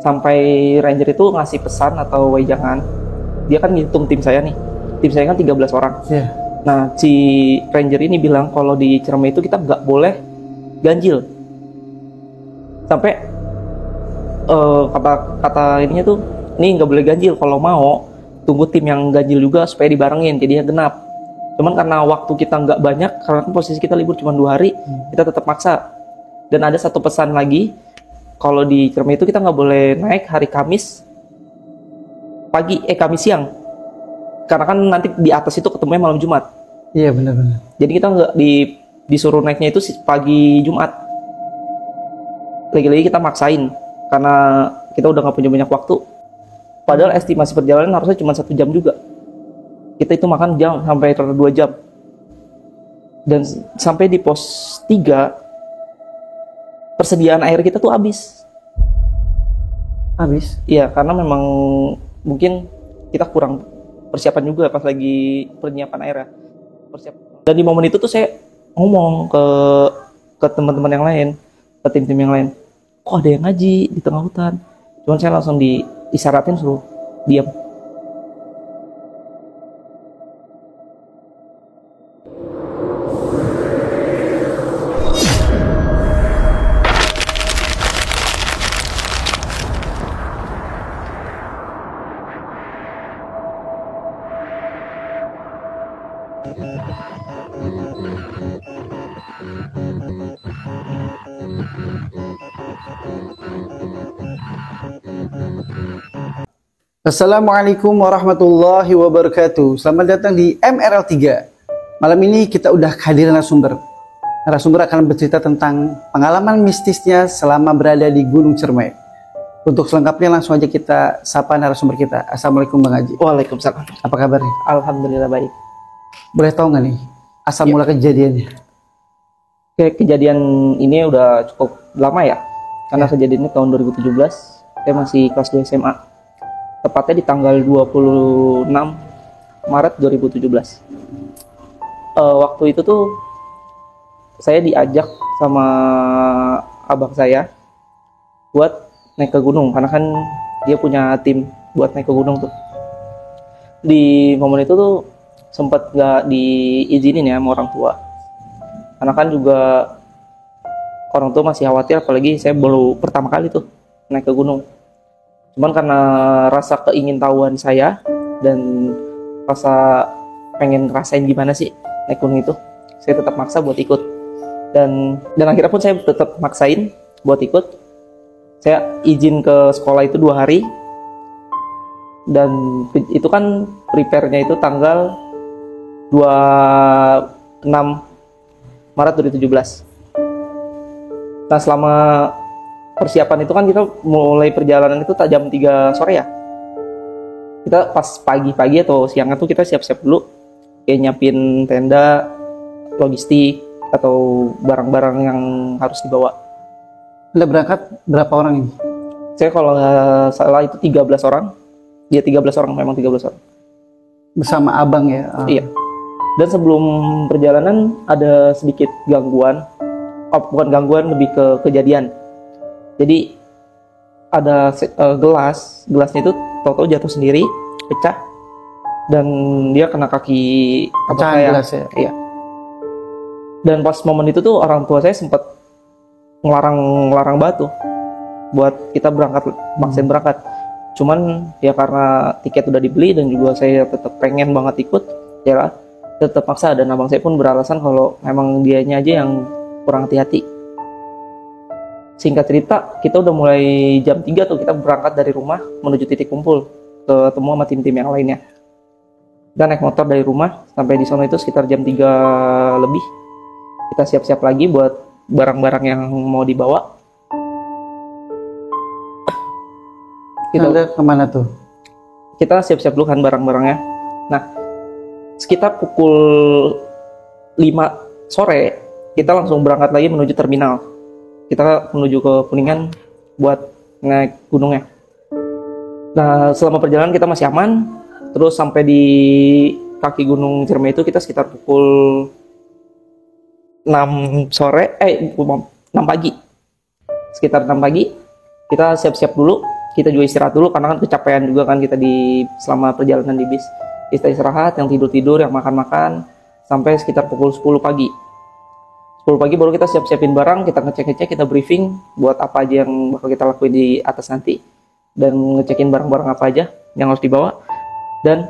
sampai ranger itu ngasih pesan atau wejangan. Dia kan ngitung tim saya nih. Tim saya kan 13 orang. Iya. Nah, si ranger ini bilang kalau di Ciremai itu kita nggak boleh ganjil. Sampai kata ininya tuh, nih nggak boleh ganjil, kalau mau tunggu tim yang ganjil juga supaya dibarengin jadinya genap. Cuman karena waktu kita nggak banyak, karena kan posisi kita libur cuma 2 hari, kita tetap maksa. Dan ada satu pesan lagi, kalau di Ciremai itu kita nggak boleh naik hari Kamis Kamis siang, karena kan nanti di atas itu ketemunya malam Jumat. Iya, benar-benar. Jadi kita nggak disuruh naiknya itu pagi Jumat. Lagi-lagi kita maksain karena kita udah nggak punya banyak waktu. Padahal estimasi perjalanan harusnya cuma 1 jam juga. Kita itu makan jam sampai 2 jam. Dan sampai di pos 3 persediaan air kita tuh habis. Habis? Iya, karena memang mungkin kita kurang persiapan juga pas lagi penyiapan airnya. Dan di momen itu tuh saya ngomong ke teman-teman yang lain, ke tim-tim yang lain, kok ada yang ngaji di tengah hutan. Cuman saya langsung diisyaratin suruh diam. Assalamualaikum warahmatullahi wabarakatuh. Selamat datang di MRL 3. Malam ini kita udah kehadiran narasumber. Narasumber akan bercerita tentang pengalaman mistisnya selama berada di Gunung Ciremai. Untuk selengkapnya langsung aja kita sapa narasumber kita. Assalamualaikum Bang Haji. Waalaikumsalam. Apa kabarnya? Alhamdulillah baik. Boleh tahu nggak nih asal mula kejadiannya? Kejadian ini udah cukup lama ya. Karena kejadiannya tahun 2017. Saya masih kelas 2 SMA. Tepatnya di tanggal 26 Maret 2017. Waktu itu tuh saya diajak sama abang saya buat naik ke gunung, karena kan dia punya tim buat naik ke gunung tuh. Di momen itu tuh sempat gak diizinin ya sama orang tua, karena kan juga orang tua masih khawatir, apalagi saya baru pertama kali tuh naik ke gunung. Cuman karena rasa keingintahuan saya dan rasa pengen ngerasain gimana sih naik gunung itu, saya tetap maksa buat ikut. Dan akhirnya pun saya tetap maksain buat ikut. Saya izin ke sekolah itu 2 hari. Dan itu kan prepare-nya itu tanggal 26 Maret 2017. Nah, selama persiapan itu kan kita mulai perjalanan itu jam 3 sore ya. Kita pas pagi-pagi atau siangnya tuh kita siap-siap dulu, kayak nyiapin tenda, logistik, atau barang-barang yang harus dibawa. Anda berangkat berapa orang ini? Saya kalau nggak salah itu 13 orang. Dia 13 orang, memang 13 orang. Bersama abang ya? Iya. Dan sebelum perjalanan ada sedikit gangguan. Bukan gangguan, lebih ke kejadian. Jadi ada gelasnya itu tahu-tahu jatuh sendiri, pecah, dan dia kena kaki abang saya. Gelas ya? Iya. Dan pas momen itu tuh orang tua saya sempat ngelarang batu buat kita maksain berangkat. Cuman ya karena tiket udah dibeli dan juga saya tetap pengen banget ikut, ya tetap maksa. Dan abang saya pun beralasan kalau memang dianya aja yang kurang hati-hati. Singkat cerita, kita udah mulai jam 3 tuh kita berangkat dari rumah menuju titik kumpul, ketemu sama tim-tim yang lainnya. Dan naik motor dari rumah sampai di sana itu sekitar jam 3 lebih. Kita siap-siap lagi buat barang-barang yang mau dibawa. Anda kemana tuh? Kita siap-siap dulu kan barang-barangnya. Nah, sekitar pukul 5 sore, kita langsung berangkat lagi menuju terminal. Kita menuju ke Kuningan buat naik gunungnya. Nah, selama perjalanan kita masih aman. Terus sampai di kaki Gunung Ciremai itu kita sekitar pukul 6 pagi. Sekitar 6 pagi, kita siap-siap dulu. kita juga istirahat dulu karena kan kecapean juga kan kita di selama perjalanan di bis. Kita istirahat, yang tidur-tidur, yang makan-makan sampai sekitar pukul 10 pagi. 10 pagi baru kita siap-siapin barang, kita ngecek-ngecek, kita briefing buat apa aja yang bakal kita lakuin di atas nanti, dan ngecekin barang-barang apa aja yang harus dibawa. Dan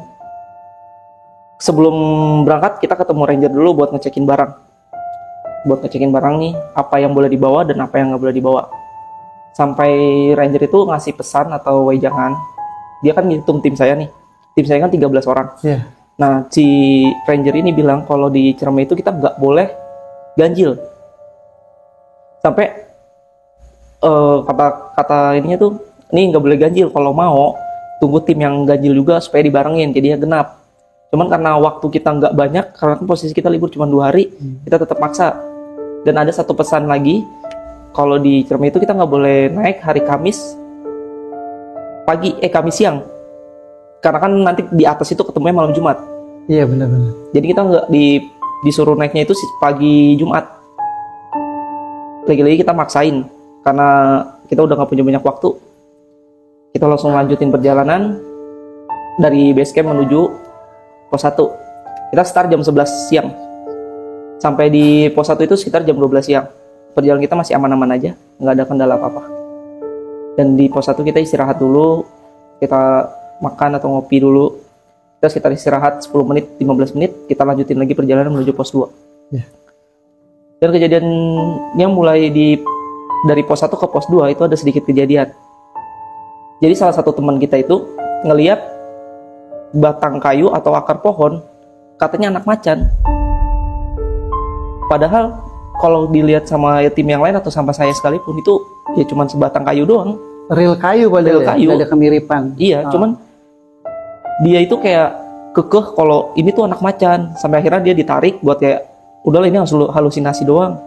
sebelum berangkat kita ketemu ranger dulu buat ngecekin barang. Buat ngecekin barang nih, apa yang boleh dibawa dan apa yang nggak boleh dibawa. Sampai ranger itu ngasih pesan atau wejangan. Dia kan ngitung tim saya nih. Tim saya kan 13 orang. Iya. Nah, si ranger ini bilang kalau di Ciremai itu kita nggak boleh ganjil. Sampai kata ininya tuh, ini nggak boleh ganjil. Kalau mau, tunggu tim yang ganjil juga supaya dibarengin, jadinya genap. Cuman karena waktu kita nggak banyak, karena kan posisi kita libur cuma 2 hari, kita tetap maksa. Dan ada satu pesan lagi, kalau di Ciremai itu kita nggak boleh naik hari Kamis Kamis siang. Karena kan nanti di atas itu ketemunya malam Jumat. Iya, benar-benar. Jadi kita nggak disuruh naiknya itu pagi Jumat. Lagi-lagi kita maksain karena kita udah nggak punya banyak waktu. Kita langsung lanjutin perjalanan dari base camp menuju pos 1. Kita start jam 11 siang. Sampai di pos 1 itu sekitar jam 12 siang. Perjalanan kita masih aman-aman aja, nggak ada kendala apa-apa. Dan di pos 1 kita istirahat dulu, kita makan atau ngopi dulu. Kita sekitar istirahat 10 menit, 15 menit, kita lanjutin lagi perjalanan menuju pos 2. Ya. Dan kejadiannya mulai dari pos 1 ke pos 2 itu ada sedikit kejadian. Jadi salah satu teman kita itu ngelihat batang kayu atau akar pohon, katanya anak macan. Padahal kalau dilihat sama tim yang lain atau sama saya sekalipun, itu ya cuma sebatang kayu doang. Real kayu padahal. Real kayu. Nggak ada kemiripan. Iya, cuman dia itu kayak kekeh kalau ini tuh anak macan. Sampai akhirnya dia ditarik buat kayak, udahlah ini halusinasi doang.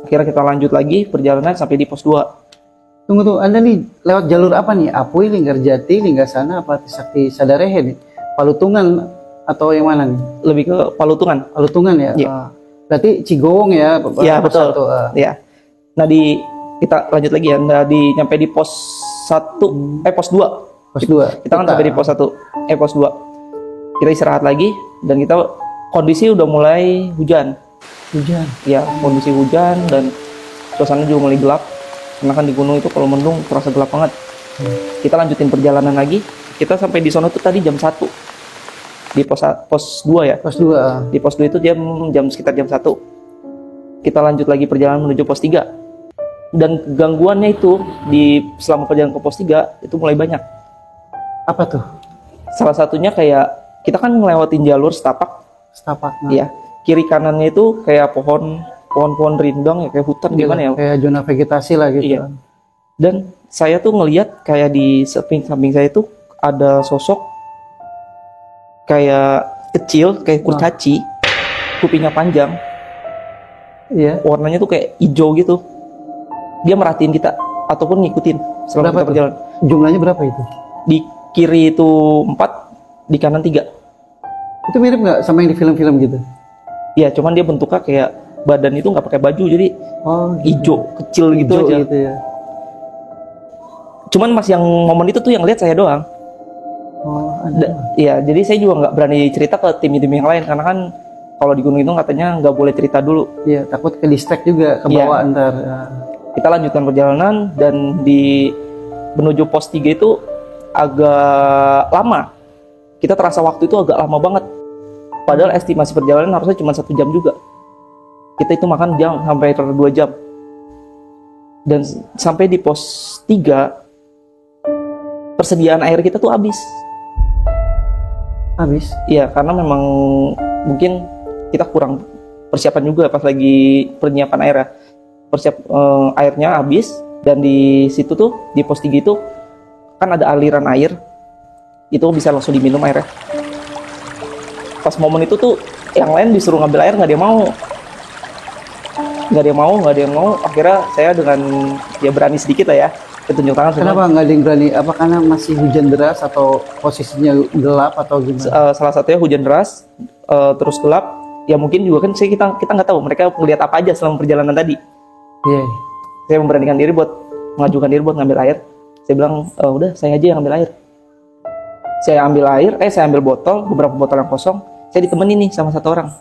Akhirnya kita lanjut lagi perjalanan sampai di pos 2. Tunggu, Anda nih lewat jalur apa nih? Apui, Linggarjati, Linggasana, apa Sakti Sadarehe nih? Palutungan atau yang mana nih? Lebih ke Palutungan. Palutungan ya? Iya. Berarti Cigowong ya? Iya, betul. Iya. Nah, kita lanjut lagi ya. Nah, nyampe di pos 1, pos 2. Pos 2. Kita kan sampai di pos 1, pos 2. Kita istirahat lagi dan kita kondisi udah mulai hujan. Hujan. Ya, kondisi hujan dan suasana juga mulai gelap. Karena kan di gunung itu kalau mendung terasa gelap banget. Kita lanjutin perjalanan lagi. Kita sampai di sana tuh tadi jam 1. Di pos 2 ya. Pos 2. Di pos 2 itu sekitar jam 1. Kita lanjut lagi perjalanan menuju pos 3. Dan gangguannya itu selama perjalanan ke pos 3 itu mulai banyak. Apa tuh? Salah satunya kayak kita kan ngelewatin jalur setapak. Setapak. Iya. Kiri kanannya itu kayak pohon-pohon rindang ya, kayak hutan gimana ya? Kayak zona vegetasi lah gitu. Iya. Dan saya tuh ngelihat kayak di samping saya tuh ada sosok kayak kecil, kayak kurcaci, kupingnya panjang. Iya. Warnanya tuh kayak hijau gitu. Dia merhatiin kita ataupun ngikutin selama kita berjalan. Jumlahnya berapa itu? Di kiri itu 4, di kanan 3. Itu mirip nggak sama yang di film-film gitu? Iya, cuman dia bentuknya kayak badan itu nggak pakai baju, jadi hijau kecil gitu hijau aja. Gitu ya. Cuman mas yang momen itu tuh yang lihat saya doang. Iya, jadi saya juga nggak berani cerita ke tim-tim yang lain karena kan kalau di gunung itu katanya nggak boleh cerita dulu. Iya, takut ke distract juga, ke bawah ntar. Ya. Kita lanjutkan perjalanan dan menuju pos 3 itu agak lama. Kita terasa waktu itu agak lama banget. Padahal estimasi perjalanan harusnya cuma 1 jam juga. Kita itu makan sampai 2 jam. Dan sampai di pos 3 persediaan air kita tuh habis. Habis? Iya, karena memang mungkin kita kurang persiapan juga pas lagi penyiapan air ya. Airnya habis dan di situ tuh di pos 3 itu kan ada aliran air. Itu bisa langsung diminum airnya. Pas momen itu tuh yang lain disuruh ngambil air nggak ada yang mau. Akhirnya saya dengan ya berani sedikit lah ya, tunjuk tangan. Kenapa nggak ada yang berani? Apa karena masih hujan deras atau posisinya gelap atau gimana? Salah satunya hujan deras, terus gelap. Ya mungkin juga kan kita nggak tahu mereka melihat apa aja selama perjalanan tadi. Iya. Saya mengajukan diri buat ngambil air. Saya bilang, udah saya aja yang ambil air. Saya ambil botol, beberapa botol yang kosong. Saya ditemenin nih sama satu orang,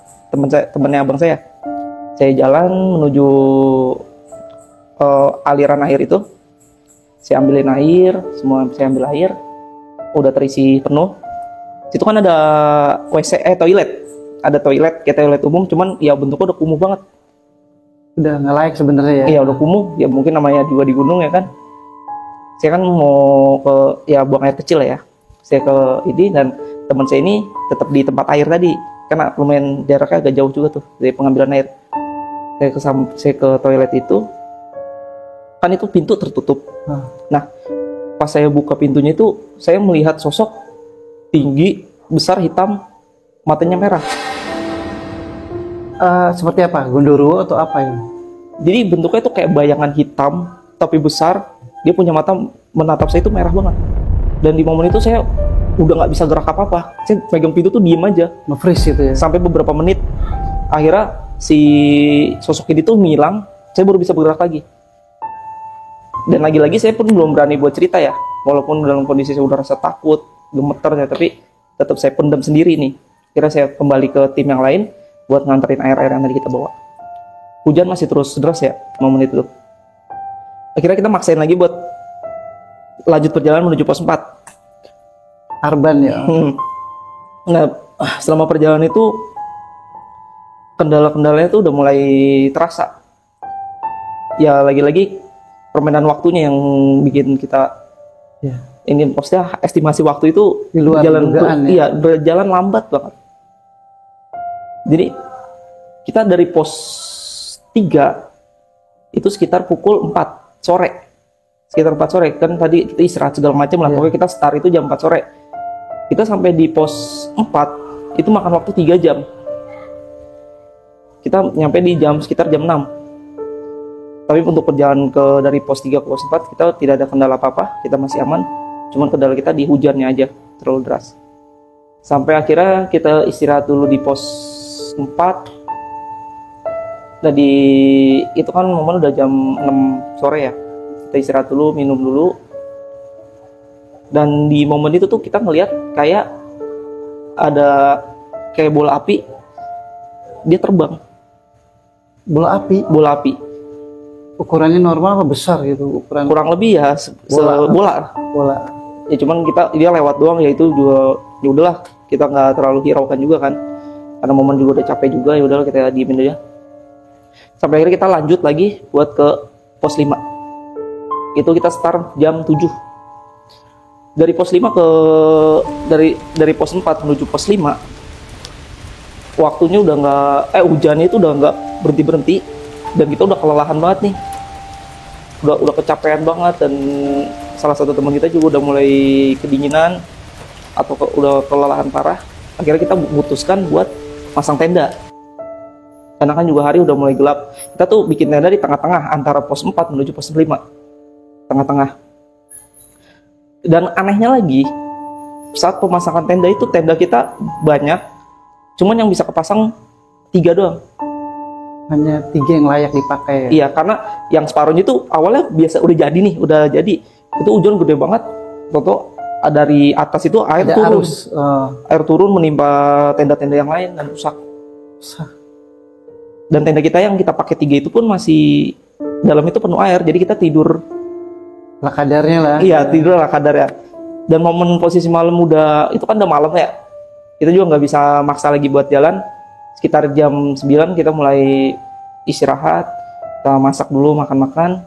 temennya abang saya. Saya jalan menuju aliran air itu. Saya ambilin air, semua saya ambil air. Udah terisi penuh. Situ kan ada toilet. Ada toilet, kayak toilet umum, cuman ya bentuknya udah kumuh banget. Udah nggak layak sebenarnya ya. Iya, udah kumuh. Ya mungkin namanya juga di gunung ya kan. Saya kan mau buang air kecil ya. Saya ke ini dan teman saya ini tetap di tempat air tadi. Karena lumayan jaraknya agak jauh juga tuh dari pengambilan air. Saya ke toilet itu. Kan itu pintu tertutup. Nah, pas saya buka pintunya itu, saya melihat sosok tinggi, besar, hitam, matanya merah. Seperti apa? Gondoruo atau apa ini? Jadi bentuknya itu kayak bayangan hitam tapi besar. Dia punya mata menatap saya itu merah banget. Dan di momen itu saya udah nggak bisa gerak apa-apa. Saya pegang pintu tuh diem aja. Nge-freeze itu ya. Sampai beberapa menit. Akhirnya si sosok ini tuh ngilang. Saya baru bisa bergerak lagi. Dan lagi-lagi saya pun belum berani buat cerita ya. Walaupun dalam kondisi saya udah rasa takut, gemeter ya, tapi tetap saya pendam sendiri nih. Akhirnya saya kembali ke tim yang lain buat nganterin air-air yang tadi kita bawa. Hujan masih terus deras ya momen itu. Akhirnya kita maksain lagi buat lanjut perjalanan menuju pos 4. Arban ya. Nah, selama perjalanan itu kendala-kendalanya tuh udah mulai terasa. Ya lagi-lagi permainan waktunya yang bikin kita ini maksudnya estimasi waktu itu di luar dugaan ya. Iya, berjalan lambat banget. Jadi kita dari pos 3 itu sekitar pukul 4 sore. Sekitar 4 sore kan tadi kita istirahat segala macam lah. Pokoknya kita start itu jam 4 sore. Kita sampai di pos 4 itu makan waktu 3 jam. Kita nyampe di sekitar jam 6. Tapi untuk perjalanan dari pos 3 ke pos 4 kita tidak ada kendala apa-apa, kita masih aman. Cuman kendala kita di hujannya aja, terlalu deras. Sampai akhirnya kita istirahat dulu di pos 4. Nah itu kan momen udah jam 6 sore ya. Kita istirahat dulu, minum dulu. Dan di momen itu tuh kita ngelihat kayak ada kayak bola api. Dia terbang. Bola api. Ukurannya normal apa besar gitu? Kurang lebih ya bola. Ya cuman dia lewat doang, ya itu juga ya udahlah, kita nggak terlalu hiraukan juga kan. Karena momen juga udah capek juga, ya udahlah kita diemin aja. Sampai akhirnya kita lanjut lagi buat ke pos 5. Itu kita start jam 7. Dari pos 5 dari pos 4 menuju pos 5. Waktunya udah hujannya itu udah nggak berhenti dan kita udah kelelahan banget nih. Udah kecapean banget dan salah satu teman kita juga udah mulai kedinginan atau udah kelelahan parah. Akhirnya kita memutuskan buat pasang tenda. Karena kan juga hari udah mulai gelap. Kita tuh bikin tenda di tengah-tengah antara pos 4 menuju pos 5. Tengah-tengah. Dan anehnya lagi, saat pemasangan tenda itu tenda kita banyak, cuman yang bisa kepasang 3 doang. Hanya 3 yang layak dipakai ya? Iya, karena yang separuhnya itu awalnya udah jadi. Itu hujan gede banget. Toto dari atas itu air turun. Air turun menimpa tenda-tenda yang lain dan rusak. Dan tenda kita yang kita pakai 3 itu pun masih dalam itu penuh air. Jadi kita tidur lah kadarnya lah. Iya, tidur lah kadarnya. Dan momen posisi malam itu kan udah malam ya. Kita juga nggak bisa maksa lagi buat jalan. Sekitar jam 9 kita mulai istirahat, kita masak dulu, makan-makan.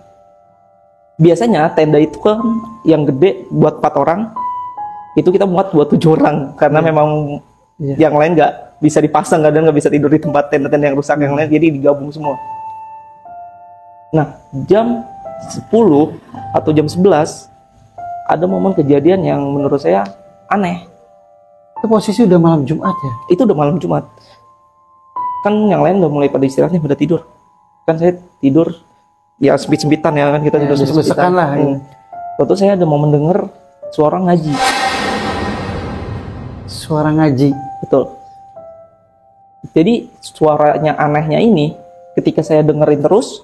Biasanya tenda itu kan yang gede buat 4 orang, itu kita muat buat 7 orang. Karena memang yang lain nggak bisa dipasang, kadang nggak bisa tidur di tempat tenda-tenda yang rusak yang lain, jadi digabung semua. Nah, jam 10 atau jam 11, ada momen kejadian yang menurut saya aneh. Itu posisi udah malam Jumat ya? Itu udah malam Jumat. Kan yang lain udah mulai pada istirahatnya, pada tidur. Kan saya tidur ya sempit-sempitan ya kan, kita tidur sempit-sempitan lah. Waktu saya ada momen denger suara ngaji. Suara ngaji. Betul. Jadi suaranya anehnya ini ketika saya dengerin terus,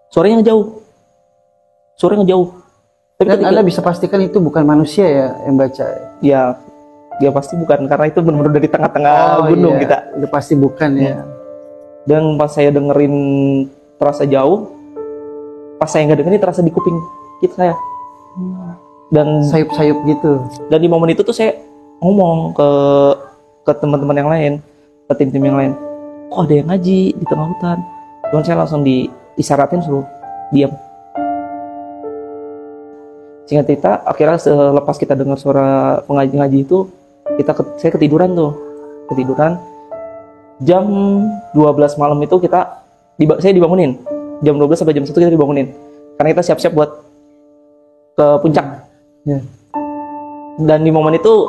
suaranya ngejauh. Tapi Dan Anda bisa pastikan itu bukan manusia ya yang baca. ya, dia pasti bukan, karena itu benar-benar dari tengah-tengah gunung iya. kita. Udah pasti bukan ya. Dan pas saya dengerin terasa jauh, pas saya nggak dengerin terasa di kuping kita saya. Dan Sayup-sayup gitu. di momen itu tuh saya ngomong ke teman-teman yang lain, ke tim-tim yang lain, kok ada yang ngaji di tengah hutan. Cuman saya langsung diisyaratin suruh diam. Singkat cerita, akhirnya selepas kita dengar suara pengaji-ngaji itu, saya ketiduran tuh. Jam 12 malam itu saya dibangunin. Jam 12 sampai jam 1 kita dibangunin. Karena kita siap-siap buat ke puncak. Ya. Dan di momen itu,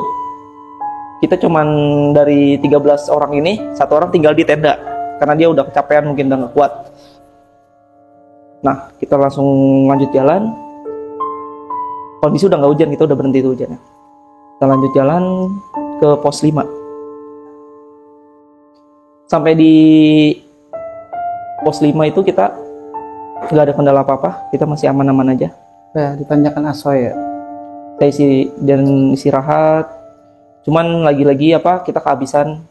kita cuman dari 13 orang ini, 1 orang tinggal di tenda. Karena dia udah kecapean, mungkin udah gak kuat. Nah, kita langsung lanjut jalan. Kondisi udah nggak hujan, kita udah berhenti itu hujannya. Kita lanjut jalan ke pos 5. Sampai di pos 5 itu kita nggak ada kendala apa-apa, kita masih aman-aman aja. Ya, ditanyakan Asoy ya. Saya istirahat. Cuman lagi-lagi kita kehabisan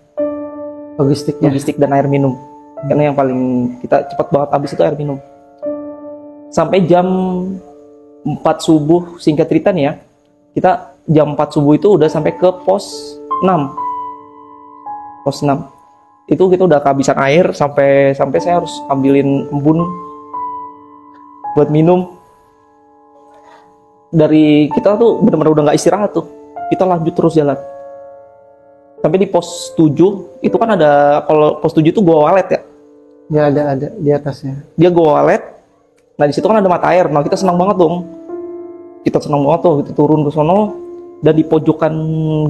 logistik dan air minum. Karena yang paling kita cepat banget habis itu air minum. Sampai jam 4 subuh, singkat cerita nih ya, kita jam 4 subuh itu udah sampai ke pos 6. Pos 6. Itu kita udah kehabisan air, sampai saya harus ambilin embun buat minum. Dari kita tuh benar-benar udah nggak istirahat tuh, kita lanjut terus jalan. Sampai di pos 7, itu kan ada, kalau pos 7 itu gua walet ya. Ya ada di atasnya. Dia gua walet. Nah di situ kan ada mata air. Nah kita senang banget dong. Kita turun ke sono, dan di pojokan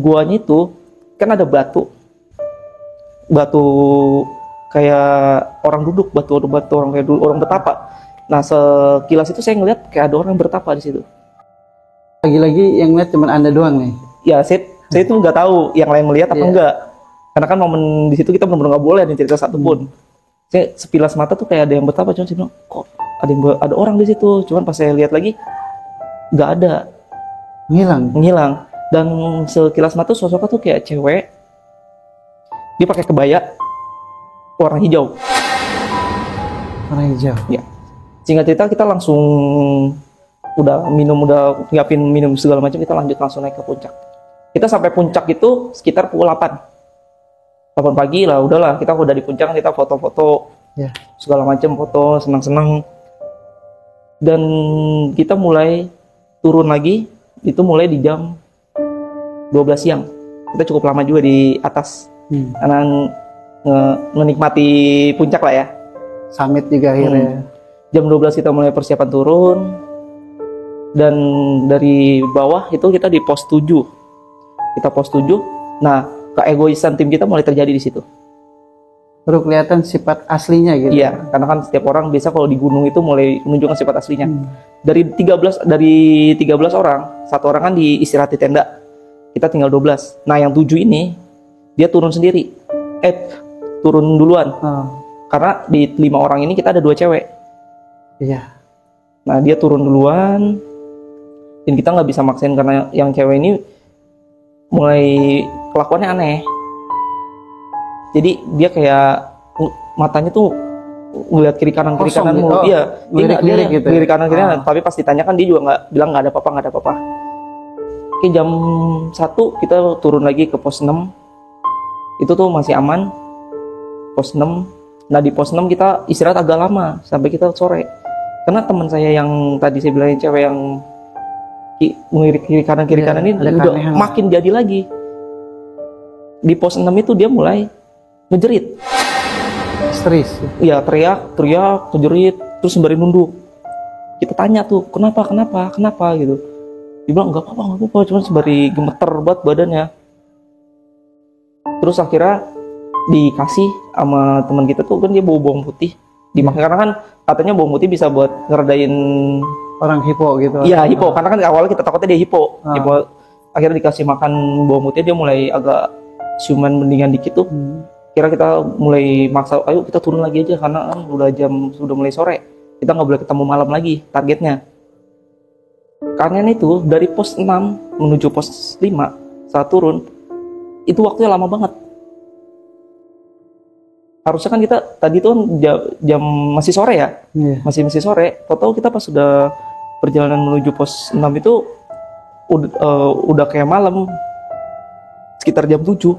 guanya itu kan ada batu kayak orang duduk, batu orang kayak orang bertapa. Nah sekilas itu saya ngeliat kayak ada orang bertapa di situ. Lagi-lagi yang lihat cuma Anda doang nih. Ya saya itu nggak tahu yang lain melihat apa enggak. Karena kan momen di situ kita benar-benar nggak boleh ada cerita satu pun. Saya sepilas mata tuh kayak ada yang bertapa, cuman saya bilang kok ada orang di situ. Cuman pas saya lihat lagi nggak ada, ngilang. Dan sekilas mata sosoknya tuh kayak cewek, dia pakai kebaya warna hijau. Ya. Singkat cerita kita langsung udah nyiapin minum segala macam, kita langsung naik ke puncak. Kita sampai puncak itu sekitar pukul 8 pagi lah. Udahlah, kita udah di puncak, kita foto-foto segala macam, foto senang-senang. Dan kita mulai turun lagi itu mulai di jam 12 siang. Kita cukup lama juga di atas karena menikmati puncak lah ya. Summit juga akhirnya. Jam 12 kita mulai persiapan turun, dan dari bawah itu kita di pos 7. Kita pos 7. Nah, keegoisan tim kita mulai terjadi di situ. Baru kelihatan sifat aslinya gitu. Iya, karena kan setiap orang biasa kalau di gunung itu mulai menunjukkan sifat aslinya. Dari 13 orang, 1 orang kan diistirahat di tenda. Kita tinggal 12. Nah, yang 7 ini dia turun sendiri. Turun duluan. Karena di 5 orang ini kita ada 2 cewek. Iya. Nah, dia turun duluan. Dan kita nggak bisa maksain karena yang cewek ini mulai kelakuannya aneh. Jadi dia kayak matanya tuh ngeliat kiri kanan gitu. mulu. Iya, lirik gitu. Kiri kanan. Tapi pas ditanyakan dia juga nggak bilang nggak ada apa-apa. Oke, jam 1 kita turun lagi ke pos 6. Itu tuh masih aman. Pos 6. Nah di pos 6 kita istirahat agak lama sampai kita sore. Karena teman saya yang tadi saya bilang cewek yang ngelirik kiri kanan ini udah makin jadi lagi. Di pos 6 itu dia mulai ngejerit. Histeris. Iya, teriak, ngejerit, terus sembari nunduk. Kita tanya tuh, kenapa gitu. Dia bilang enggak apa-apa, cuma sembari gemeter banget badannya. Terus akhirnya dikasih sama teman kita tuh, kan dia bawa bawang putih. Dimakan karena kan katanya bawang putih bisa buat ngeredain orang hipo gitu. Iya, hipo. Karena kan awalnya kita takutnya dia hipo. Akhirnya dikasih makan bawang putih, dia mulai agak siuman mendingan dikit tuh. Kira kita mulai maksa, ayo kita turun lagi aja karena kan sudah mulai sore. Kita nggak boleh ketemu malam lagi targetnya. Kalian itu dari pos 6 menuju pos 5 saat turun itu waktunya lama banget. Harusnya kan kita tadi tuh kan jam masih sore ya, masih sore. Tahu kita pas sudah perjalanan menuju pos 6 itu udah kayak malam, sekitar jam 7.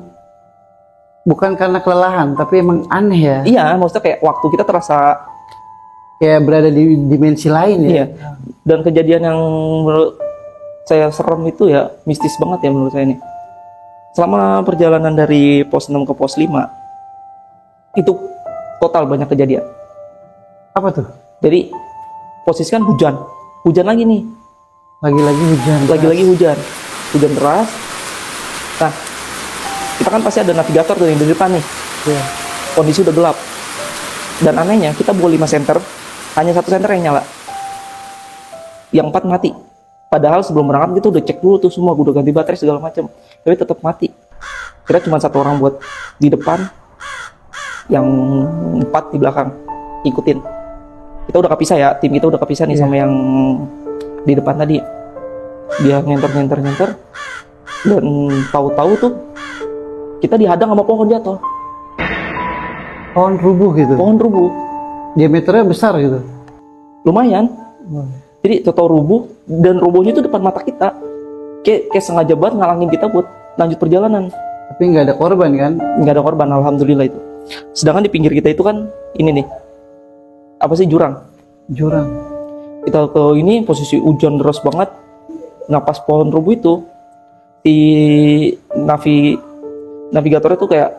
Bukan karena kelelahan, tapi emang aneh ya. Iya, maksudnya kayak waktu kita terasa kayak berada di dimensi lain ya. Iya. Dan kejadian yang menurut saya serem itu ya mistis banget ya menurut saya ini. Selama perjalanan dari pos 6 ke pos 5 itu total banyak kejadian. Apa tuh? Jadi posisi kan hujan lagi nih. Lagi-lagi hujan. Lagi-lagi hujan deras. Nah, kita kan pasti ada navigator tuh yang di depan nih. Iya. Kondisi udah gelap. Dan anehnya kita bawa 5 senter, hanya 1 senter yang nyala. Yang 4 mati. Padahal sebelum berangkat kita udah cek dulu tuh semua, udah ganti baterai segala macam. Tapi tetap mati. Kira cuma 1 orang buat di depan, yang 4 di belakang ikutin. Kita udah kepisah ya, tim kita udah kepisah nih sama yang di depan tadi. Dia nyenter dan tahu-tahu tuh kita dihadang sama pohon jatuh. Pohon rubuh gitu. Pohon rubuh. Diameternya besar gitu. Lumayan. Jadi tahu rubuh dan rubuhnya itu depan mata kita. Kayak sengaja banget ngalangin kita buat lanjut perjalanan. Tapi nggak ada korban kan? Nggak ada korban, alhamdulillah itu. Sedangkan di pinggir kita itu kan ini nih. Apa sih, jurang? Jurang. Kita ke ini posisi hujan deras banget. Nah pas pohon rubuh itu si navigatornya tuh kayak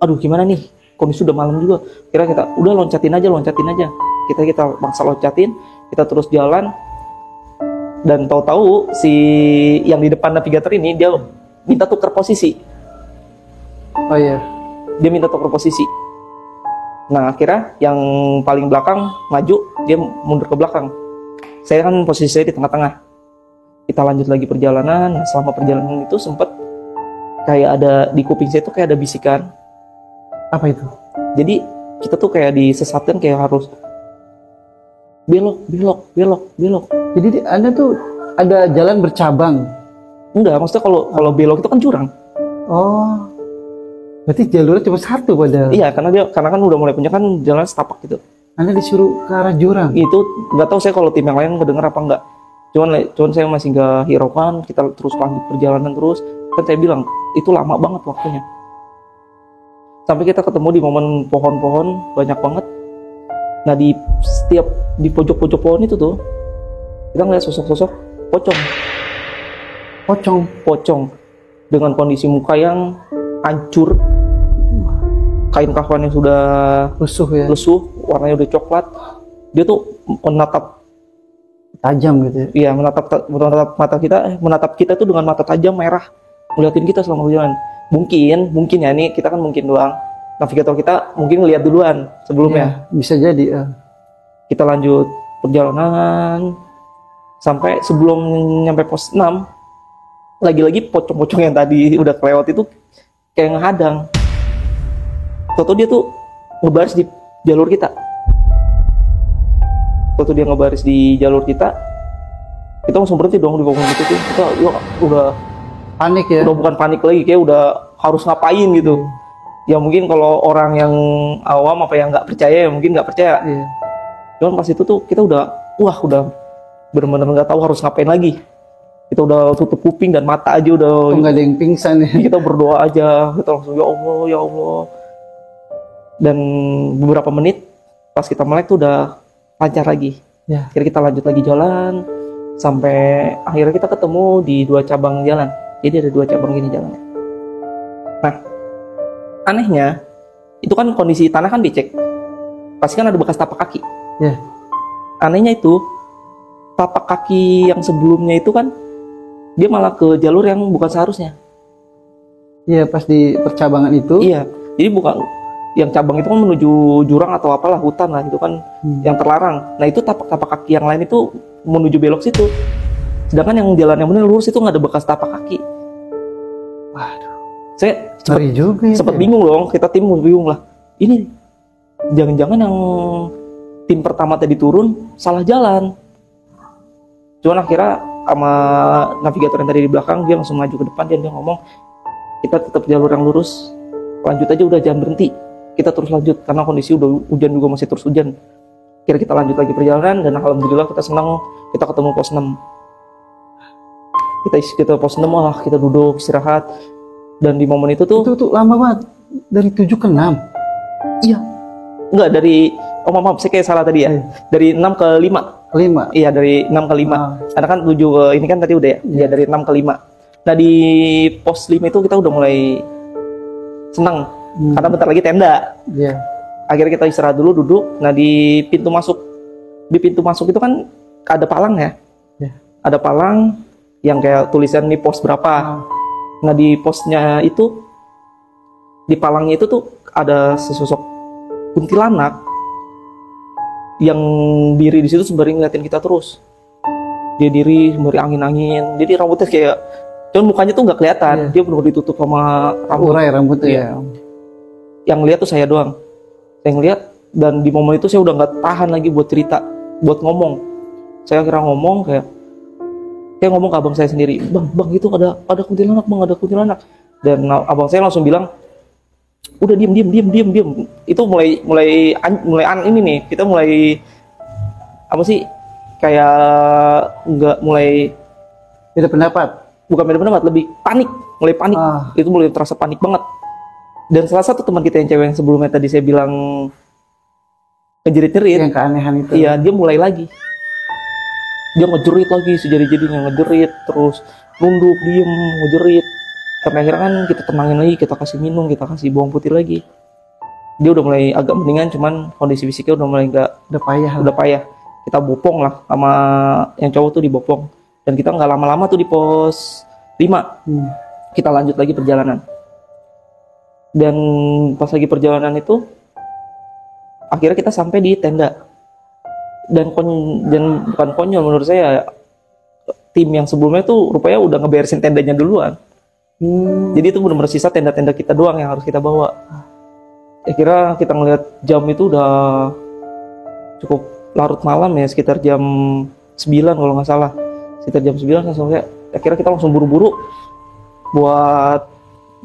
aduh gimana nih, kondisi udah malam juga. Kira kita udah loncatin aja. Kita maksa loncatin, kita terus jalan. Dan tahu-tahu si yang di depan navigator ini dia minta tuker posisi. Oh iya. Dia minta tuker posisi. Nah akhirnya yang paling belakang maju, dia mundur ke belakang. Saya kan posisi saya di tengah-tengah. Kita lanjut lagi perjalanan. Nah, selama perjalanan itu sempet kayak ada di kuping saya tuh kayak ada bisikan. Apa itu? Jadi kita tuh kayak disesatkan, kayak harus belok. Jadi Anda tuh ada jalan bercabang. Enggak, maksudnya kalau belok itu kan jurang. Oh. Berarti jalurnya cuma satu padahal. Iya, karena kan udah mulai punya kan jalan setapak gitu. Anda disuruh ke arah jurang. Itu nggak tahu saya kalau tim yang lain kedenger apa enggak. Cuman saya masih nggak hiraukan, kita terus lanjut perjalanan terus. Kan saya bilang itu lama banget waktunya. Sampai kita ketemu di momen pohon-pohon banyak banget. Nah di pojok-pojok pohon itu tuh kita ngeliat sosok-sosok pocong dengan kondisi muka yang hancur, kain kafan yang sudah lesuh, warnanya udah coklat. Dia tuh menatap tajam gitu. Iya, menatap kita tuh dengan mata tajam merah, ngeliatin kita selama perjalanan. Mungkin ya, nih kita kan mungkin doang. Navigator kita mungkin ngeliat duluan sebelumnya. Ya, bisa jadi. Kita lanjut perjalanan sampai sebelum nyampe pos 6, lagi-lagi pocong-pocong yang tadi udah kelewat itu kayak ngehadang. Toto dia tuh ngebaris di jalur kita. Kita langsung berhenti dong di pohon itu tuh. Kita udah panik ya. Udah bukan panik lagi, kayak udah harus ngapain gitu. Ya mungkin kalau orang yang awam apa yang nggak percaya ya mungkin nggak percaya. Iya. Cuman pas itu tuh kita udah benar-benar nggak tahu harus ngapain lagi. Kita udah tutup kuping dan mata aja udah. Nggak ada yang pingsan ya. Kita berdoa aja, kita langsung ya Allah. Dan beberapa menit pas kita melek tuh udah lancar lagi. Ya. Akhirnya kita lanjut lagi jalan sampai akhirnya kita ketemu di 2 cabang jalan. Jadi ada 2 cabang gini jalannya. Nah, anehnya itu kan kondisi tanah kan becek, pasti kan ada bekas tapak kaki. Ya. Anehnya itu tapak kaki yang sebelumnya itu kan dia malah ke jalur yang bukan seharusnya. Iya, pas di percabangan itu. Iya, jadi bukan yang cabang itu kan menuju jurang atau apalah, hutan lah itu kan yang terlarang. Nah itu tapak kaki yang lain itu menuju belok situ, sedangkan yang jalan yang benar lurus itu nggak ada bekas tapak kaki. Waduh, saya sempat bingung dong, kita tim bingung lah. Ini jangan-jangan yang tim pertama tadi turun salah jalan. Cuman akhirnya sama navigator yang tadi di belakang, dia langsung maju ke depan, dia ngomong, kita tetap jalur yang lurus, lanjut aja, udah jangan berhenti, kita terus lanjut, karena kondisi udah hujan juga, masih terus hujan. Kira kita lanjut lagi perjalanan, dan alhamdulillah kita senang, kita ketemu pos 6. Kita pos 6, kita duduk istirahat, dan di momen itu tuh lama banget, dari 7 ke 6. Iya, enggak, dari, maaf saya kayak salah tadi ya, dari 6 ke 5. 5. Iya, dari 6 ke 5. Karena kan 7 ke ini kan tadi udah ya. Iya, dari 6 ke 5. Nah, di pos 5 itu kita udah mulai senang. Karena bentar lagi tenda. Iya. Akhirnya kita istirahat dulu, duduk. Nah, di pintu masuk itu kan ada palang ya. Iya. Ada palang yang kayak tulisan nih pos berapa. Nah, di posnya itu, di palangnya itu tuh ada sesosok kuntilanak yang diri di situ sembari ngeliatin kita terus. Dia diri sembari angin-angin. Jadi rambutnya kayak, cuman mukanya tuh nggak kelihatan. Dia benar ditutup sama rambut. Urai rambutnya ya. Yang lihat tuh saya doang. Saya ngeliat, dan di momen itu saya udah nggak tahan lagi buat cerita, buat ngomong. Saya kira ngomong kayak ngomong ke abang saya sendiri, bang itu ada kuntilanak bang, ada kuntilanak. Dan abang saya langsung bilang, udah diem. Itu mulai ini nih, kita mulai apa sih, kayak nggak, mulai beda pendapat, bukan beda pendapat, lebih mulai panik. Itu mulai terasa panik banget. Dan salah satu teman kita yang cewek yang sebelumnya tadi saya bilang ngejerit-jerit, yang keanehan itu, iya, dia mulai lagi, dia ngejerit lagi sejadi-jadinya, ngejerit terus, nunduk, diem, ngejerit. Sampai akhirnya kan kita tenangin lagi, kita kasih minum, kita kasih bawang putih lagi. Dia udah mulai agak mendingan, cuman kondisi fisiknya udah mulai udah payah. Kita bopong lah sama yang cowok tuh, dibopong. Dan kita nggak lama-lama tuh di pos 5. Kita lanjut lagi perjalanan. Dan pas lagi perjalanan itu, akhirnya kita sampai di tenda. Dan bukan konyol menurut saya, tim yang sebelumnya tuh rupanya udah ngeberesin tendanya duluan. Jadi itu benar-benar sisa tenda-tenda kita doang yang harus kita bawa. Akhirnya kita ngeliat jam itu udah cukup larut malam ya, sekitar jam 9 kalau nggak salah. Sekitar jam 9 langsung kayak, akhirnya kita langsung buru-buru buat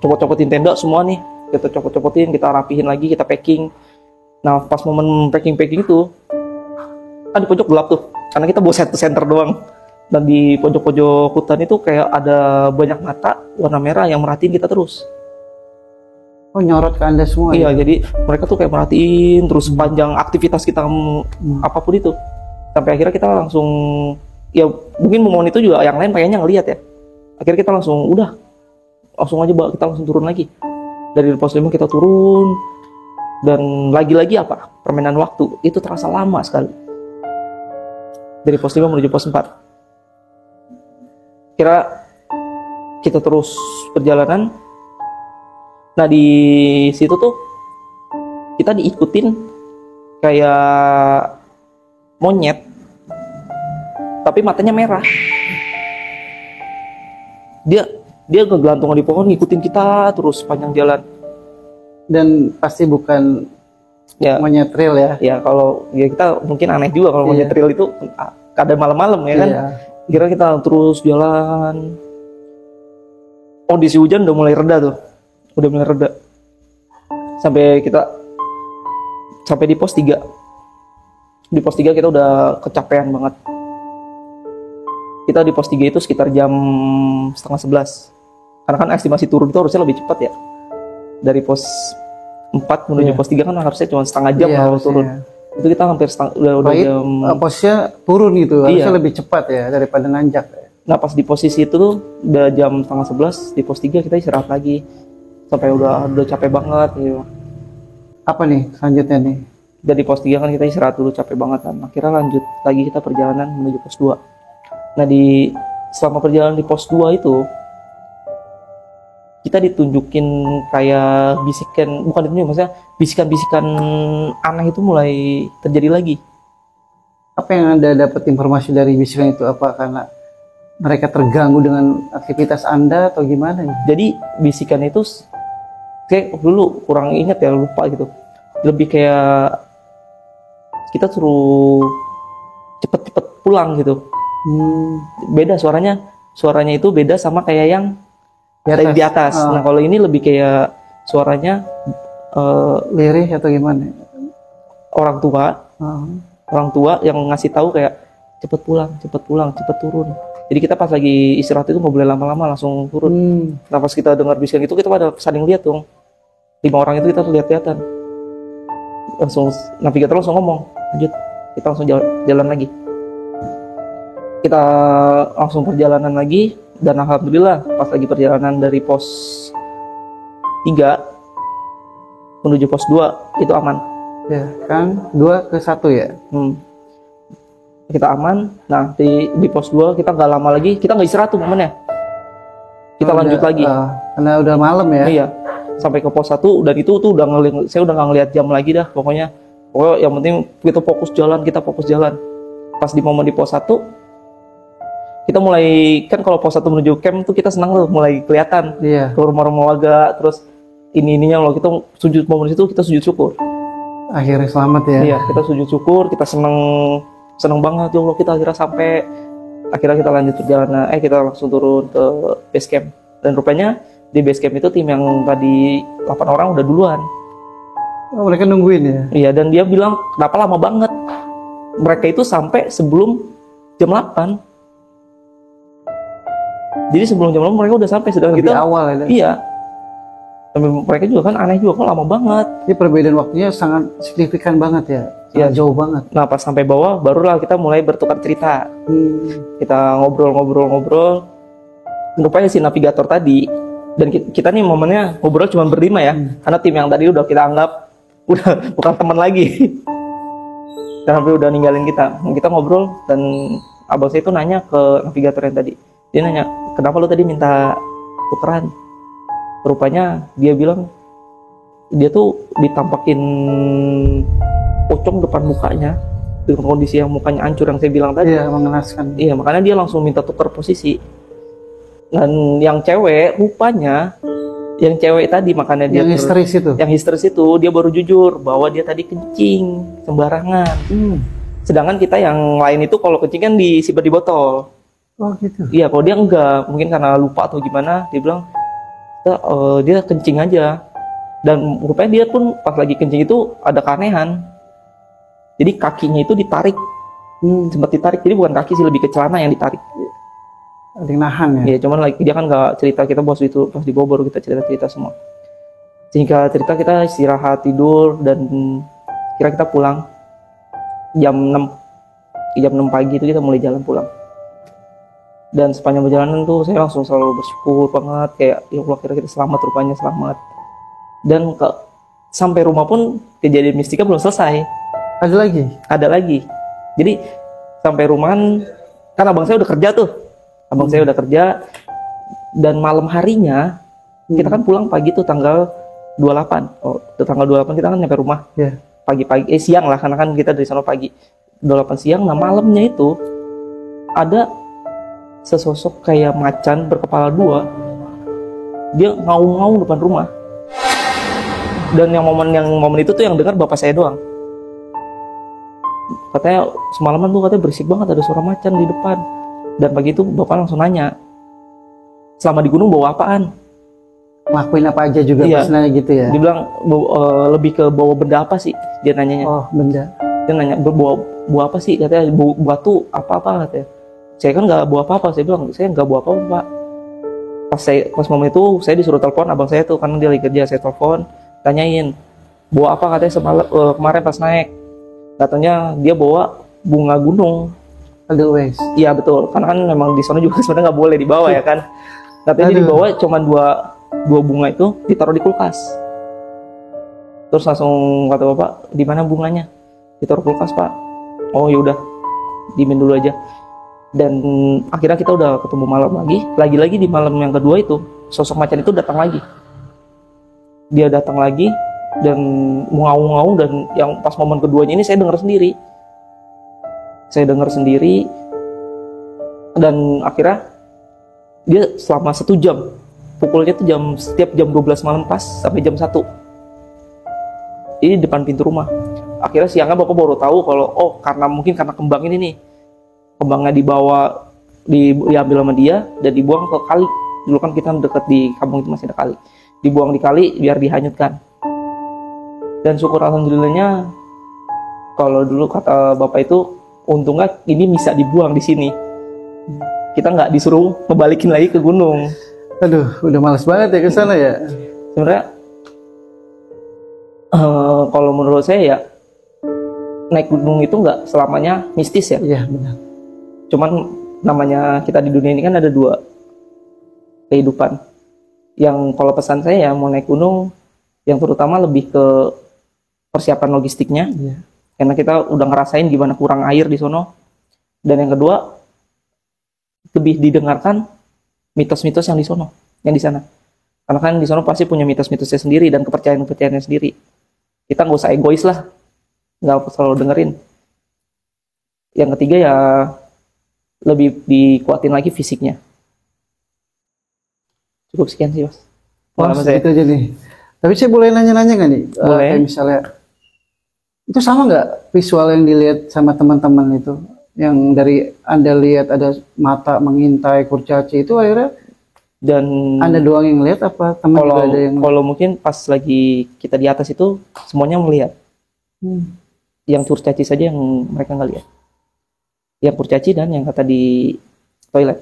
copot-copotin tenda semua nih. Kita copot-copotin, kita rapihin lagi, kita packing. Nah, pas momen packing itu, kan di pojok gelap tuh, karena kita bawa center doang. Dan di pojok-pojok hutan itu kayak ada banyak mata warna merah yang merhatiin kita terus. Oh, nyorot ke Anda semua. Iya, jadi mereka tuh kayak merhatiin terus sepanjang aktivitas kita apapun itu. Sampai akhirnya kita langsung, ya mungkin momen itu juga yang lain pengennya ngelihat ya. Akhirnya kita langsung aja kita langsung turun lagi. Dari pos 5 kita turun, dan lagi-lagi permainan waktu itu terasa lama sekali. Dari pos 5 menuju pos 4. Kira kita terus perjalanan. Nah, di situ tuh kita diikutin kayak monyet, tapi matanya merah. Dia ngegelantungan di pohon, ngikutin kita terus panjang jalan. Dan pasti bukan monyet trail ya. Ya, kalau ya kita mungkin aneh juga kalau monyet trail itu kadang malam-malam ya kan. Kira kita terus jalan. Kondisi hujan udah mulai reda. Sampai di pos 3. Di pos 3 kita udah kecapean banget. Kita di pos 3 itu sekitar jam 10:30. Karena kan estimasi turun itu harusnya lebih cepat ya. Dari pos 4 menuju pos 3 kan harusnya cuma setengah jam kalau turun. Itu kita hampir udah jam, posnya turun gitu, harusnya lebih cepat ya daripada nanjak. Nah, pas di posisi itu tuh udah jam 10:30, di pos 3 kita istirahat lagi sampai udah capek banget gitu. Apa nih selanjutnya nih? Dari pos 3 kan kita istirahat dulu, capek banget kan. Akhirnya lanjut lagi kita perjalanan menuju pos 2. Nah, selama perjalanan di pos 2 itu kita ditunjukin kayak maksudnya bisikan-bisikan aneh itu mulai terjadi lagi. Apa yang Anda dapat informasi dari bisikan itu? Apa karena mereka terganggu dengan aktivitas Anda atau gimana? Jadi bisikan itu kayak dulu kurang ingat ya, lupa gitu. Lebih kayak kita suruh cepet-cepet pulang gitu. Beda suaranya itu beda sama kayak yang di atas. Nah kalau ini lebih kayak suaranya lirih atau gimana? Orang tua yang ngasih tahu kayak cepet pulang, cepet turun. Jadi kita pas lagi istirahat itu nggak boleh lama-lama, langsung turun. Nah pas kita dengar bisikan itu kita pada saling lihat dong. 5 orang itu kita lihat-lihatan. Langsung navigator langsung ngomong, lanjut. Kita langsung jalan lagi. Kita langsung perjalanan lagi dan alhamdulillah pas lagi perjalanan dari pos 3 menuju pos 2 itu aman. Ya, kan 2 ke 1 ya. Kita aman. Nah di pos 2 kita nggak lama lagi, kita nggak istirahat tuh momennya. Kita lanjut lagi. Karena udah malam ya. Iya. Sampai ke pos 1 dan itu tuh saya udah nggak ngeliat jam lagi dah pokoknya yang penting kita fokus jalan. Pas di momen di pos 1 kita mulai, kan kalau pos 1 menuju camp tuh kita senang tuh mulai kelihatan ke rumah-rumah warga, terus ininya kalau kita sujud momen itu kita sujud syukur. Akhirnya selamat ya. Iya, kita sujud syukur, kita seneng banget ya Allah, kita akhirnya kita lanjut perjalanan, kita langsung turun ke base camp. Dan rupanya di base camp itu tim yang tadi 8 orang udah duluan. Oh, mereka nungguin ya? Iya, dan dia bilang kenapa lama banget. Mereka itu sampai sebelum jam 8. Jadi sebelum jam 8 mereka udah sampai, sedangkan lebih kita awal ya? Iya. Mereka juga kan aneh juga, kok lama banget. Ini perbedaan waktunya sangat signifikan banget ya? Iya, jauh banget. Nah pas sampai bawah barulah kita mulai bertukar cerita. Kita ngobrol. Rupanya si navigator tadi, dan kita nih momennya ngobrol cuma berdua ya, karena tim yang tadi udah kita anggap udah bukan teman lagi. Dan sampai udah ninggalin kita. Kita ngobrol dan abang saya itu nanya ke navigator yang tadi. Dia nanya, kenapa lu tadi minta tukeran? Rupanya dia bilang dia tuh ditampakin pocong depan mukanya dengan kondisi yang mukanya hancur yang saya bilang tadi. Iya, mengenaskan. Iya, makanya dia langsung minta tukar posisi. Dan yang cewek rupanya, yang cewek tadi makanya dia yang histeris itu dia baru jujur bahwa dia tadi kencing sembarangan. Sedangkan kita yang lain itu kalau kencing kan disimpan di botol. Oh gitu. Iya, kalau dia enggak, mungkin karena lupa atau gimana, dia bilang dia kencing aja. Dan rupanya dia pun pas lagi kencing itu ada keanehan. Jadi kakinya itu ditarik, sempat ditarik. Jadi bukan kaki sih, lebih ke celana yang ditarik. Ada yang nahan ya? Iya, cuman lagi dia kan nggak cerita, kita bos itu pas di bawah baru kita cerita semua. Sehingga cerita kita istirahat tidur dan kira kita pulang jam 6 pagi itu kita mulai jalan pulang. Dan sepanjang perjalanan tuh saya langsung selalu bersyukur banget, kayak ya Allah kira kita selamat, rupanya selamat. Dan sampai rumah pun kejadian mistika belum selesai. Ada lagi. Jadi sampai rumahan kan abang saya udah kerja tuh. Saya udah kerja dan malam harinya kita kan pulang pagi tuh tanggal 28. Tanggal 28 kita kan nyampe rumah. Pagi-pagi siang lah, karena kan kita dari sana pagi. 28 siang. Nah, malamnya itu ada sesosok kayak macan berkepala 2. Dia ngaung-ngaung depan rumah. Dan yang momen itu tuh yang dengar bapak saya doang. Katanya semalaman tuh katanya berisik banget, ada suara macan di depan. Dan pagi itu bapak langsung nanya, selama di gunung bawa apaan? Ngelakuin apa aja juga pas nanya gitu ya? Dia bilang lebih ke bawa benda apa sih? Dia nanyanya. Oh, benda. Dia nanya bawa apa sih? Katanya bawa batu apa katanya. Saya kan nggak bawa apa-apa. Saya bilang saya nggak bawa apa-apa, Pak. Pas momen itu saya disuruh telepon abang saya tuh, karena dia lagi kerja. Saya telepon, tanyain bawa apa, katanya kemarin pas naik. Katanya dia bawa bunga gunung. Edelweiss. Iya betul, karena kan memang di sana juga sebenarnya nggak boleh dibawa ya kan. Katanya dia dibawa cuma dua bunga itu ditaruh di kulkas. Terus langsung kata bapak, di mana bunganya? Ditaruh kulkas, Pak. Oh yaudah, dimin dulu aja. Dan akhirnya kita udah ketemu malam lagi di malam yang kedua itu sosok macan itu datang lagi. Dia datang lagi dan mengaung-ngaung, dan yang pas momen keduanya ini saya dengar sendiri. Dan akhirnya dia selama 1 jam, pukulnya tuh setiap jam 12 malam pas sampai jam 1. Ini depan pintu rumah. Akhirnya siangnya bapak baru tahu kalau karena kembang ini nih, abangnya diambil sama dia dan dibuang ke kali. Dulu kan kita dekat di kampung itu masih ada kali, dibuang di kali biar dihanyutkan. Dan syukur alhamdulillahnya, kalau dulu kata bapak itu, untungnya ini bisa dibuang di sini, kita nggak disuruh ngebalikin lagi ke gunung. Aduh, udah males banget ya ke sana ya. Sebenarnya kalau menurut saya ya, naik gunung itu nggak selamanya mistis ya. Iya benar. Cuman namanya kita di dunia ini kan ada dua kehidupan. Yang kalau pesan saya ya, mau naik gunung yang terutama lebih ke persiapan logistiknya. Iya. Karena kita udah ngerasain gimana kurang air di sono. Dan yang kedua, lebih didengarkan mitos-mitos yang di sono, yang di sana. Karena kan di sono pasti punya mitos-mitosnya sendiri dan kepercayaan-kepercayaannya sendiri. Kita nggak usah egois lah, nggak selalu dengerin. Yang ketiga ya, lebih dikuatin lagi fisiknya. Cukup sekian sih, Mas. Wah, Pengalaman saya. gitu aja nih. Tapi saya boleh nanya-nanya nggak nih? Boleh. Kayak misalnya, itu sama nggak visual yang dilihat sama teman-teman itu? Yang dari Anda lihat ada mata mengintai kurcaci itu akhirnya Dan Anda doang yang lihat apa teman juga ada yang kalau mungkin pas lagi kita di atas itu semuanya melihat. Yang kurcaci saja yang mereka nggak lihat. Yang kurcaci dan yang kata di toilet.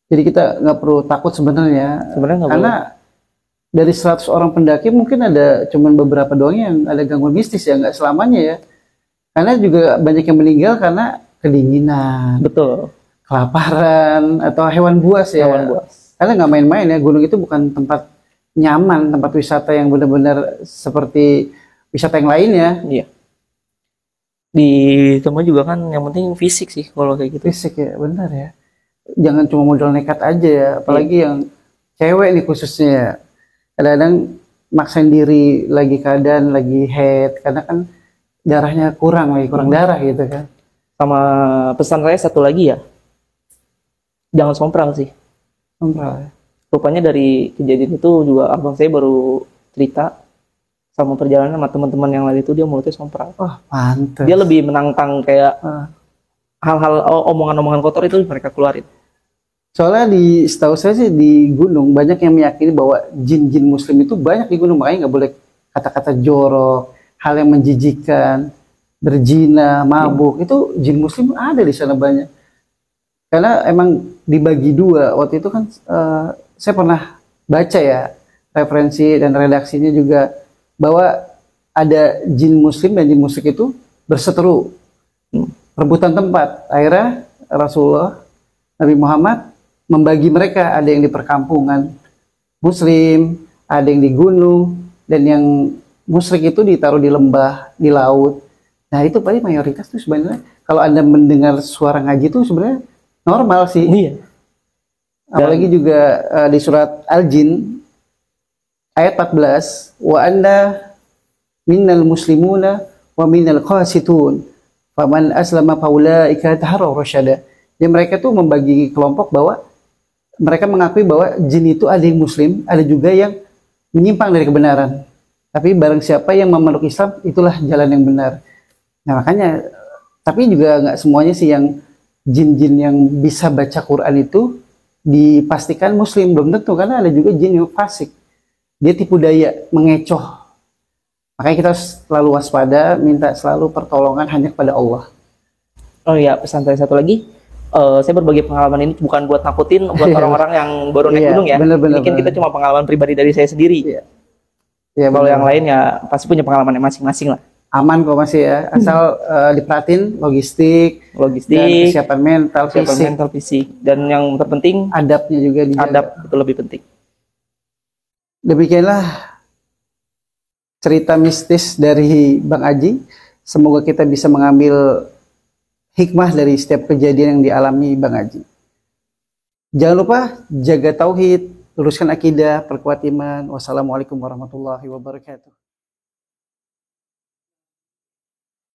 Jadi kita nggak perlu takut sebenarnya. Sebenarnya nggak Karena dari 100 orang pendaki mungkin ada cuman beberapa doang yang ada gangguan mistis ya, nggak selamanya ya. Karena juga banyak yang meninggal karena kedinginan, betul. kelaparan, atau hewan buas ya. Hewan buas. Karena nggak main-main ya, gunung itu bukan tempat nyaman, tempat wisata yang benar-benar seperti wisata yang lainnya. Iya. Di tempat juga kan yang penting fisik sih kalau kayak gitu. Fisik ya, benar ya. Jangan cuma modal nekat aja ya, apalagi yang cewek nih khususnya ya. Kadang-kadang maksain diri lagi keadaan lagi head karena kan darahnya kurang darah gitu kan. Sama pesan saya satu lagi ya, jangan sompral sih. Sompral. Rupanya dari kejadian itu juga abang saya baru cerita sama perjalanan sama teman-teman yang lain itu, dia mulutnya sompral. Wah, pantes. Dia lebih menantang kayak hal-hal omongan-omongan kotor itu mereka keluarin. Soalnya setahu saya sih di gunung banyak yang meyakini bahwa jin-jin muslim itu banyak di gunung, makanya nggak boleh kata-kata jorok, hal yang menjijikan, berzina, mabuk, itu jin muslim ada di sana banyak. Karena emang dibagi dua. Waktu itu kan saya pernah baca ya referensi dan redaksinya juga bahwa ada jin muslim dan jin musyrik itu berseteru, rebutan tempat. Akhirnya Rasulullah Nabi Muhammad membagi mereka, ada yang di perkampungan muslim, ada yang di gunung, dan yang musyrik itu ditaruh di lembah, di laut. Nah itu paling mayoritas tuh sebenarnya kalau Anda mendengar suara ngaji itu sebenarnya normal sih. Iya. Apalagi juga di surat Al-Jin ayat 14, wa anna minnal muslimuna wa minnal qasitun faman aslama faulaika taharraw rasyada. Ya mereka tuh membagi kelompok bahwa mereka mengakui bahwa jin itu ada yang muslim, ada juga yang menyimpang dari kebenaran. Tapi barang siapa yang memeluk Islam, itulah jalan yang benar. Nah makanya, tapi juga nggak semuanya sih yang jin-jin yang bisa baca Quran itu dipastikan muslim, belum tentu, karena ada juga jin yang fasik. Dia tipu daya, mengecoh. Makanya kita selalu waspada, minta selalu pertolongan hanya kepada Allah. Oh iya, pesan saya satu lagi. Saya berbagi pengalaman ini bukan buat nakutin buat orang-orang yang baru naik gunung ya. Bener, Mungkin kita cuma pengalaman pribadi dari saya sendiri. Ya, kalau yang lain ya pasti punya pengalamannya masing-masing lah. Aman kok masih ya, asal diperhatiin logistik, dan kesiapan mental, fisik, dan yang terpenting adabnya juga dijaga. Adab itu lebih penting. Demikianlah cerita mistis dari Bang Aji. Semoga kita bisa mengambil hikmah dari setiap kejadian yang dialami Bang Aji. Jangan lupa jaga tauhid, luruskan akidah, perkuat iman. Wassalamualaikum warahmatullahi wabarakatuh.